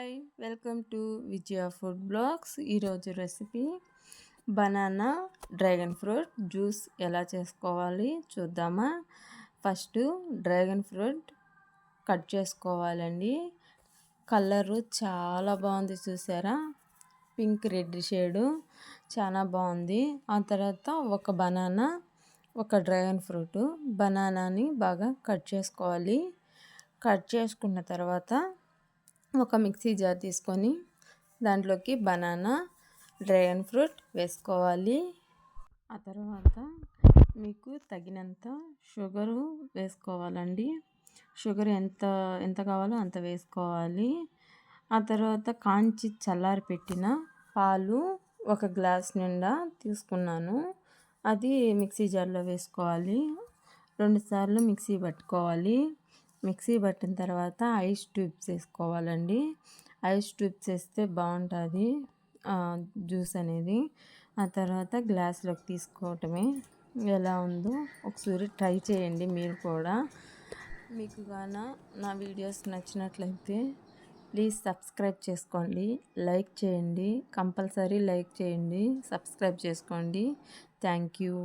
Hi welcome to Vijaya food blogs. ఈరోజు recipe banana dragon fruit juice ఎలా చేసుకోవాలి చూద్దామా. ఫస్ట్ డ్రాగన్ ఫ్రూట్ కట్ చేసుకోవాలండి. కలరు చాలా బాగుంది, చూసారా? పింక్ రెడ్ షేడు చాలా బాగుంది. ఆ తర్వాత ఒక బనానా, ఒక డ్రాగన్ ఫ్రూట్, బనానాని బాగా కట్ చేసుకోవాలి. కట్ చేసుకున్న తర్వాత ఒక మిక్సీ జార్ తీసుకొని దాంట్లోకి బనానా, డ్రాగన్ ఫ్రూట్ వేసుకోవాలి. ఆ తర్వాత మీకు తగినంత షుగరు వేసుకోవాలండి. షుగర్ ఎంత ఎంత కావాలో అంత వేసుకోవాలి. ఆ తర్వాత కాంచి చల్లారి పెట్టిన పాలు ఒక గ్లాస్ నిండా తీసుకున్నాను. అది మిక్సీ జార్లో వేసుకోవాలి. 2 సార్లు మిక్సీ పట్టుకోవాలి. మిక్సీ పట్టిన తర్వాత ఐస్ ట్యూబ్స్ వేసుకోవాలండి. ఐస్ ట్యూబ్స్ వేస్తే బాగుంటుంది జ్యూస్ అనేది. ఆ తర్వాత గ్లాస్లోకి తీసుకోవటమే. ఎలా ఉందో ఒకసారి ట్రై చేయండి మీరు కూడా. మీకు గాన నా వీడియోస్ నచ్చినట్లయితే ప్లీజ్ సబ్స్క్రైబ్ చేసుకోండి, లైక్ చేయండి, కంపల్సరీ లైక్ చేయండి, సబ్స్క్రైబ్ చేసుకోండి. Thank you.